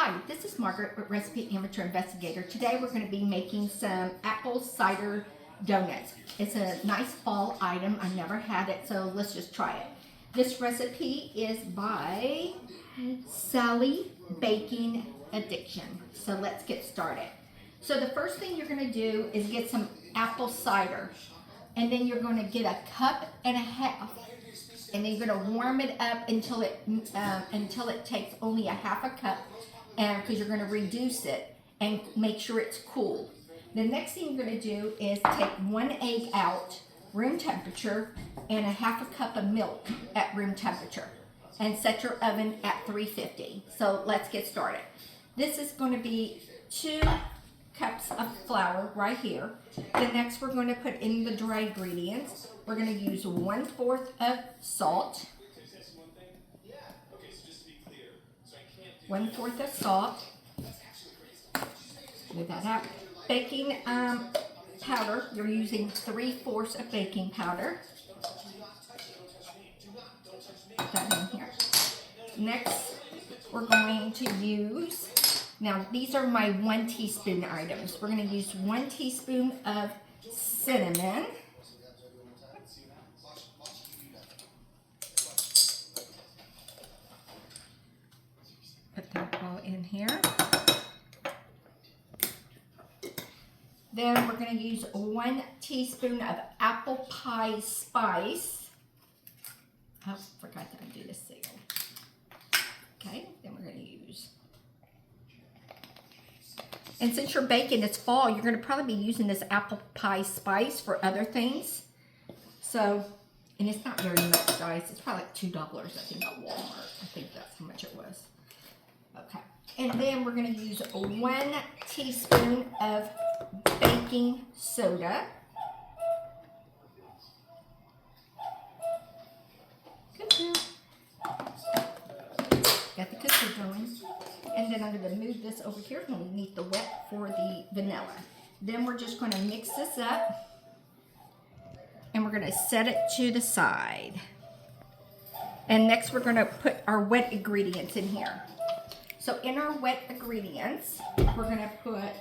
Hi, this is Margaret with Recipe Amateur Investigator. Today we're going to be making some apple cider donuts. It's a nice fall item. I've never had it, so let's just try it. This recipe is by Sally Baking Addiction. So let's get started. So the first thing you're going to do is get some apple cider. And then you're going to get a cup and a half. And then you're going to warm it up until it takes only a half a cup, because you're going to reduce it and make sure it's cool. The next thing you're going to do is take 1 egg out, room temperature, and a half a cup of milk at room temperature, and set your oven at 350. So let's get started. This is going to be 2 cups of flour right here. The next we're going to put in the dry ingredients. We're going to use 1/4 of salt. 1/4 of salt. Move that out. Baking powder. You're using 3/4 of baking powder. Put that in here. Next, we're going to use. Now, these are my 1 teaspoon items. We're going to use 1 teaspoon of cinnamon. Put that all in here. Then we're going to use 1 teaspoon of apple pie spice. Oh, forgot to undo the seal. Okay, then we're going to use. And since you're baking, it's fall, you're going to probably be using this apple pie spice for other things. So, and it's not very much, guys. It's probably like $2, I think, at Walmart. I think that's how much it was. Okay. And then we're going to use 1 teaspoon of baking soda. Good job. Got the cookie going. And then I'm going to move this over here underneath the wet for the vanilla. Then we're just going to mix this up. And we're going to set it to the side. And next we're going to put our wet ingredients in here. So in our wet ingredients, we're going to put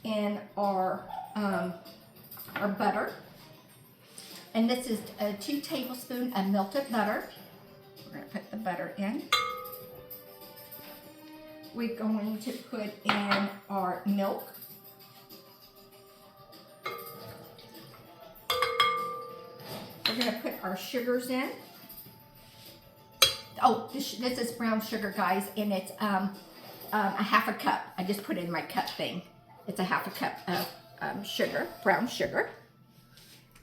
in our butter. And this is 2 tablespoons of melted butter. We're going to put the butter in. We're going to put in our milk. We're going to put our sugars in. Oh, this is brown sugar, guys, and it's a half a cup. I just put it in my cup thing. It's a half a cup of sugar, brown sugar.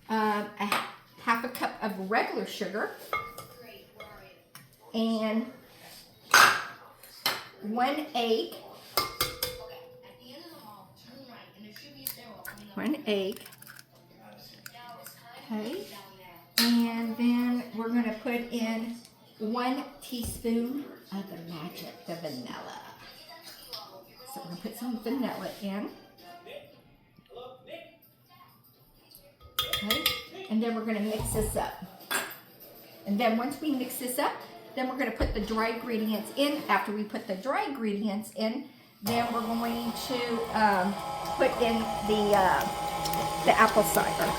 A half a cup of regular sugar. And 1 egg. 1 egg. Okay. And then we're going to put in 1 teaspoon of the magic, the vanilla. So we're going to put some vanilla in. Okay. And then we're going to mix this up. And then once we mix this up, then we're going to put the dry ingredients in. After we put the dry ingredients in, then we're going to put in the apple cider.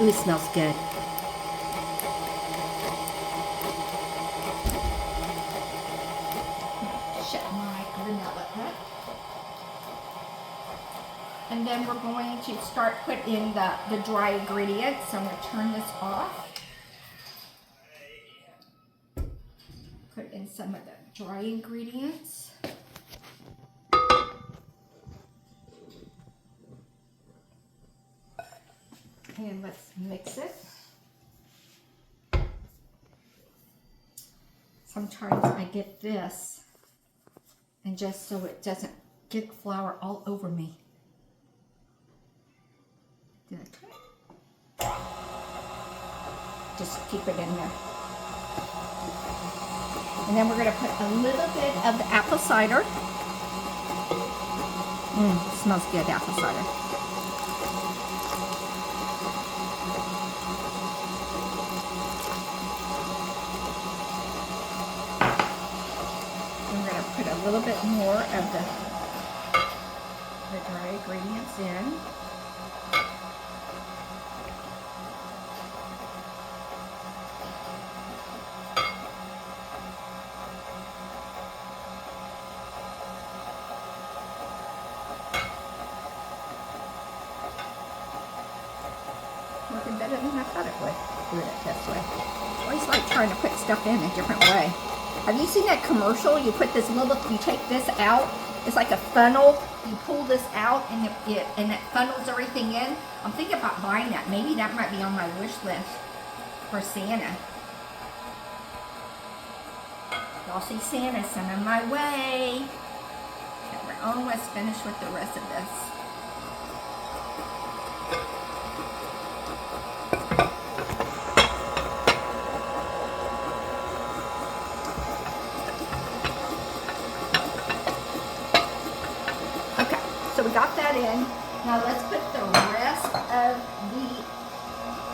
Ooh, it smells good. Shut my vanilla up. And then we're going to start putting the dry ingredients. So I'm going to turn this off. Put in some of the dry ingredients. And let's mix it. Sometimes I get this, and just so it doesn't get flour all over me. Did I try? Just keep it in there. And then we're going to put a little bit of the apple cider. It smells good, apple cider. And we're going to put a little bit more of the dry ingredients in. Working better than I thought it would, doing it this way. I always like trying to put stuff in a different way. Have you seen that commercial? You put this little, you take this out, it's like a funnel. You pull this out and it funnels everything in. I'm thinking about buying that. Maybe that might be on my wish list for Santa. Y'all see Santa sending my way. Okay, we're almost finished with the rest of this. So we got that in. Now let's put the rest of the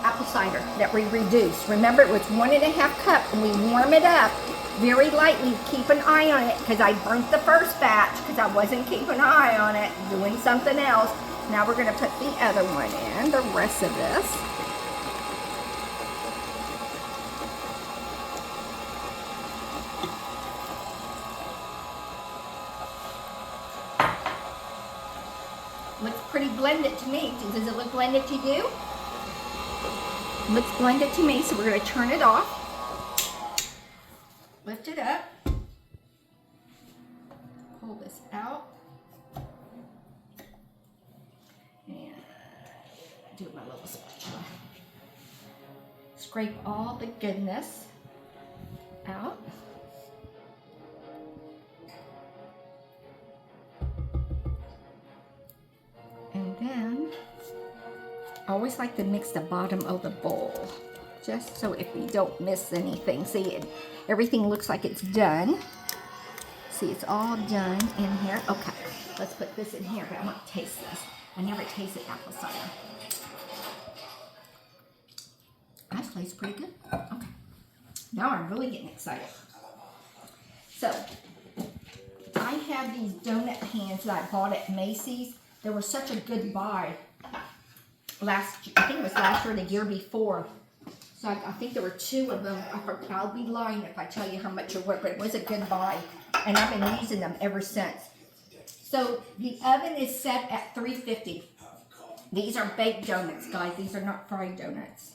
apple cider that we reduced. Remember, it was 1.5 cups, and we warm it up very lightly. Keep an eye on it, because I burnt the first batch because I wasn't keeping an eye on it, doing something else. Now we're going to put the other one in, the rest of this. Looks pretty blended to me. Does it look blended to you? Looks blended to me, so we're going to turn it off. Lift it up. Pull this out. And do my little spatula. Scrape all the goodness out. And then, I always like to mix the bottom of the bowl, just so if we don't miss anything. See, everything looks like it's done. See, it's all done in here. Okay, let's put this in here, but I want to taste this. I never tasted apple cider. That tastes pretty good. Okay, now I'm really getting excited. So, I have these donut pans that I bought at Macy's. They were such a good buy I think it was last year or the year before. So I think there were 2 of them. I'll be lying if I tell you how much it was, but it was a good buy. And I've been using them ever since. So the oven is set at 350. These are baked donuts, guys. These are not fried donuts.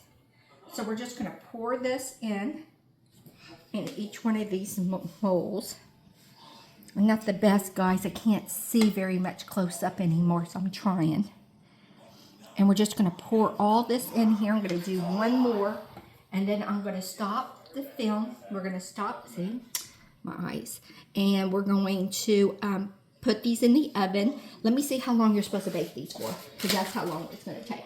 So we're just going to pour this in each one of these molds. I'm not the best, guys. I can't see very much close up anymore, so I'm trying. And we're just going to pour all this in here. I'm going to do one more, and then I'm going to stop the film. We're going to stop, see, my eyes. And we're going to put these in the oven. Let me see how long you're supposed to bake these for, because that's how long it's going to take.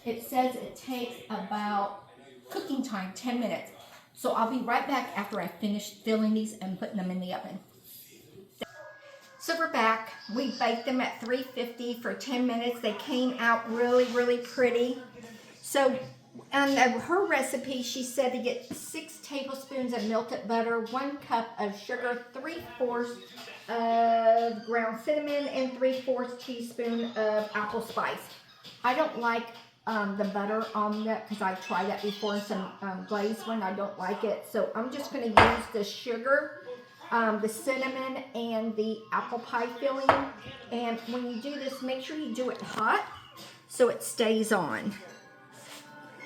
It says it takes about cooking time, 10 minutes. So I'll be right back after I finish filling these and putting them in the oven. So we're back. We baked them at 350 for 10 minutes. They came out really, really pretty. So on her recipe, she said to get 6 tablespoons of melted butter, 1 cup of sugar, 3/4 of ground cinnamon, and 3/4 teaspoon of apple spice. I don't like the butter on that because I tried that before in some glazed one. I don't like it. So I'm just going to use the sugar, the cinnamon, and the apple pie filling. And when you do this, make sure you do it hot so it stays on.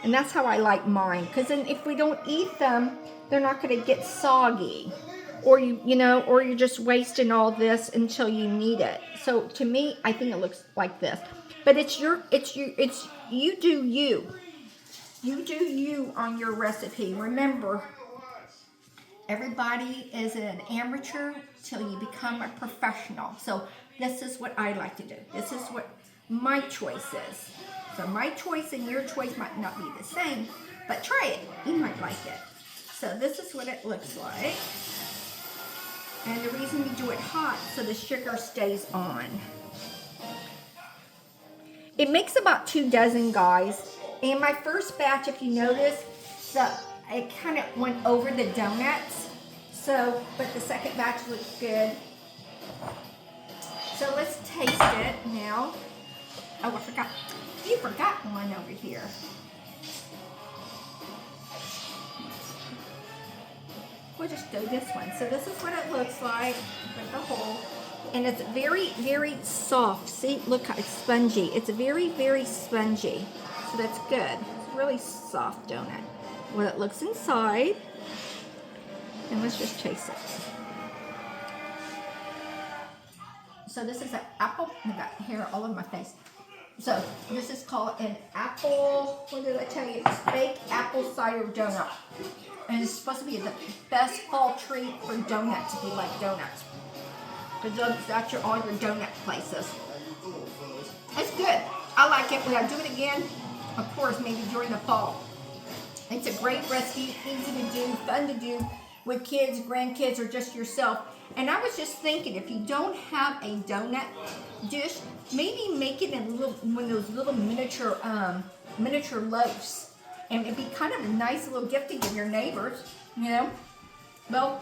And that's how I like mine, because then if we don't eat them, they're not going to get soggy, or or you're just wasting all this until you need it. So to me, I think it looks like this. But you do you. You do you on your recipe. Remember, everybody is an amateur till you become a professional. So this is what I like to do. This is what my choice is. So my choice and your choice might not be the same, but try it. You might like it. So this is what it looks like. And the reason we do it hot, so the sugar stays on. It makes about 2 dozen, guys. And my first batch, if you notice, so it kind of went over the donuts. So, but the second batch looks good. taste it now. Oh, I forgot. You forgot one over here. We'll just do this one. So this is what it looks like with the hole. And it's very, very soft. See, look how it's spongy. It's very, very spongy. So that's good. It's a really soft donut. What it looks inside. And let's just taste it. So this is an apple. I got hair all over my face. So this is called an apple, what did I tell you? It's baked apple cider donut. And it's supposed to be the best fall treat for donuts if you like donuts. Because that's all your donut places. It's good. I like it. Would I do it again? Of course, maybe during the fall. It's a great recipe, easy to do, fun to do with kids, grandkids, or just yourself. And I was just thinking, if you don't have a donut dish, maybe make it in one of those little miniature loaves. And it'd be kind of a nice little gift to give your neighbors, you know. Well,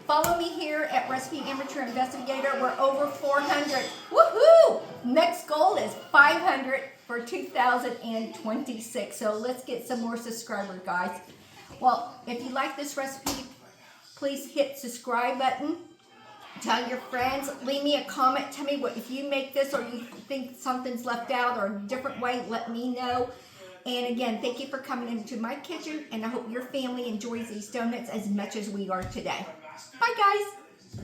follow me here at Recipe Amateur Investigator. We're over 400. Woohoo! Next goal is 500 for 2026. So let's get some more subscribers, guys. Well, if you like this recipe, please hit subscribe button. Tell your friends. Leave me a comment. Tell me what if you make this or you think something's left out or a different way. Let me know. And again, thank you for coming into my kitchen. And I hope your family enjoys these donuts as much as we are today. Bye, guys.